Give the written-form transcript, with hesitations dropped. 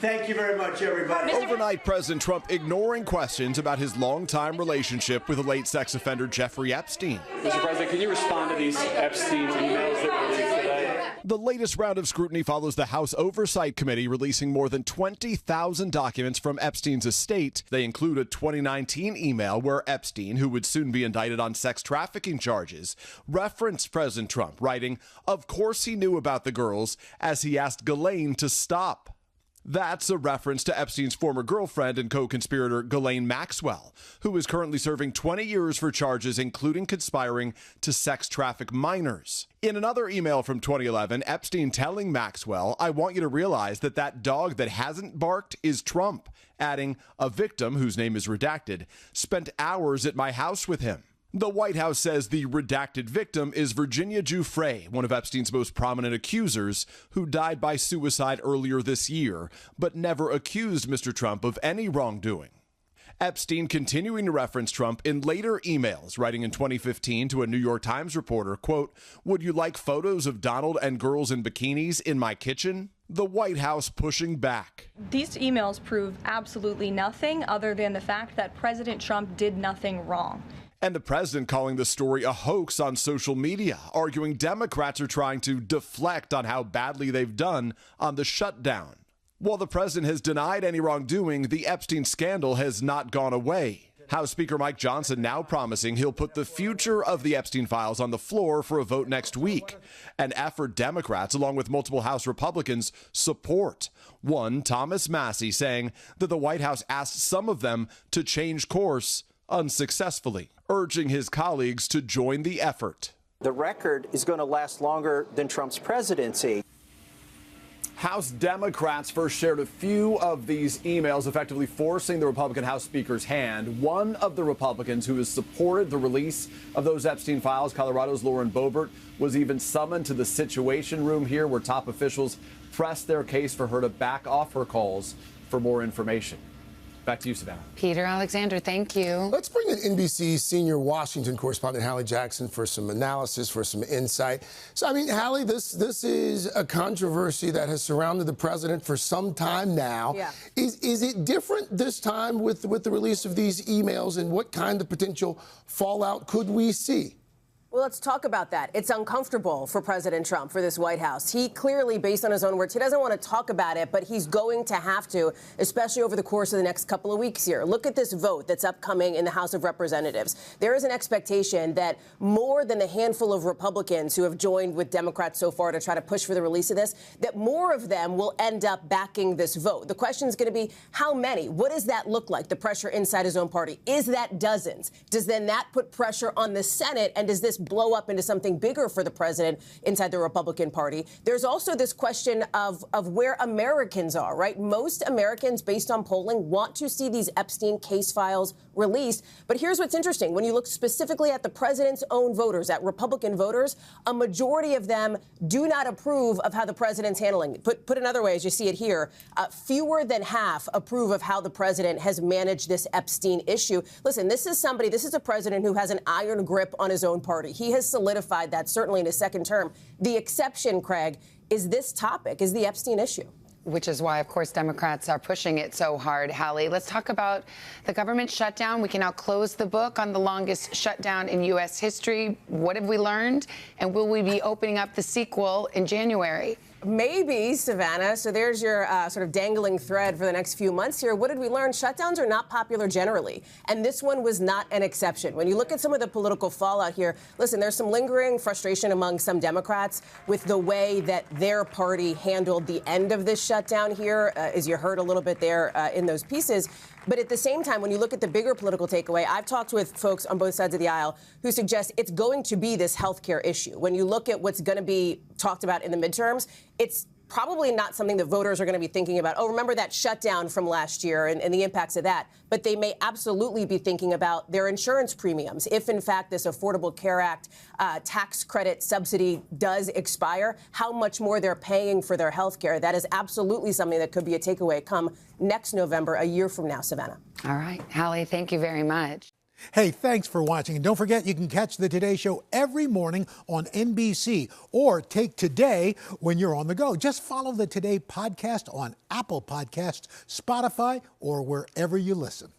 Thank you very much, everybody. Overnight, President Trump ignoring questions about his longtime relationship with the late sex offender Jeffrey Epstein. Mr. President, can you respond to these Epstein emails that were released today? The latest round of scrutiny follows the House Oversight Committee releasing more than 20,000 documents from Epstein's estate. They include a 2019 email where Epstein, who would soon be indicted on sex trafficking charges, referenced President Trump, writing, "Of course he knew about the girls," as he asked Ghislaine to stop. That's a reference to Epstein's former girlfriend and co-conspirator Ghislaine Maxwell, who is currently serving 20 years for charges including conspiring to sex traffic minors. In another email from 2011, Epstein telling Maxwell, "I want you to realize that that dog that hasn't barked is Trump," adding, "A victim, whose name is redacted, spent hours at my house with him." The White House says the redacted victim is Virginia Giuffre, one of Epstein's most prominent accusers, who died by suicide earlier this year, but never accused Mr. Trump of any wrongdoing. Epstein continuing to reference Trump in later emails, writing in 2015 to a New York Times reporter, quote, "Would you like photos of Donald and girls in bikinis in my kitchen?" The White House pushing back. These emails prove absolutely nothing other than the fact that President Trump did nothing wrong. And the president calling the story a hoax on social media, arguing Democrats are trying to deflect on how badly they've done on the shutdown. While the president has denied any wrongdoing, the Epstein scandal has not gone away. House Speaker Mike Johnson now promising he'll put the future of the Epstein files on the floor for a vote next week, an effort Democrats, along with multiple House Republicans, support. One, Thomas Massey, saying that the White House asked some of them to change course unsuccessfully, urging his colleagues to join the effort. The record is going to last longer than Trump's presidency. House Democrats first shared a few of these emails, effectively forcing the Republican House Speaker's hand. One of the Republicans who has supported the release of those Epstein files, Colorado's Lauren Boebert, was even summoned to the Situation Room here, where top officials pressed their case for her to back off her calls for more information. Back to you, Savannah. Peter Alexander, thank you. Let's bring in NBC senior Washington correspondent Hallie Jackson for some analysis, for some insight. So, I mean, Hallie, this is a controversy that has surrounded the president for some time now. Yeah. Is it different this time with the release of these emails, and what kind of potential fallout could we see? Well, let's talk about that. It's uncomfortable for President Trump, for this White House. He clearly, based on his own words, he doesn't want to talk about it, but he's going to have to, especially over the course of the next couple of weeks here. Look at this vote that's upcoming in the House of Representatives. There is an expectation that more than the handful of Republicans who have joined with Democrats so far to try to push for the release of this, that more of them will end up backing this vote. The question is going to be how many? What does that look like, the pressure inside his own party? Is that dozens? Does then that put pressure on the Senate, and does this blow up into something bigger for the president inside the Republican Party? There's also this question of where Americans are, right? Most Americans, based on polling, want to see these Epstein case files released. But here's what's interesting. When you look specifically at the president's own voters, at Republican voters, a majority of them do not approve of how the president's handling it. Put another way, as you see it here, fewer than half approve of how the president has managed this Epstein issue. Listen, this is a president who has an iron grip on his own party. He has solidified that, certainly in his second term. The exception, Craig, is this topic, is the Epstein issue. Which is why, of course, Democrats are pushing it so hard, Hallie. Let's talk about the government shutdown. We can now close the book on the longest shutdown in U.S. history. What have we learned? And will we be opening up the sequel in January? Maybe, Savannah. So there's your sort of dangling thread for the next few months here. What did we learn? Shutdowns are not popular generally, and this one was not an exception. When you look at some of the political fallout here, listen, there's some lingering frustration among some Democrats with the way that their party handled the end of this shutdown here, as you heard a little bit there in those pieces. But at the same time, when you look at the bigger political takeaway, I've talked with folks on both sides of the aisle who suggest it's going to be this health care issue. When you look at what's going to be talked about in the midterms, it's probably not something that voters are going to be thinking about. Oh, remember that shutdown from last year and the impacts of that. But they may absolutely be thinking about their insurance premiums. If, in fact, this Affordable Care Act tax credit subsidy does expire, how much more they're paying for their health care. That is absolutely something that could be a takeaway come next November, a year from now, Savannah. All right. Hallie, thank you very much. Hey, thanks for watching. And don't forget, you can catch the Today Show every morning on NBC or take Today when you're on the go. Just follow the Today podcast on Apple Podcasts, Spotify, or wherever you listen.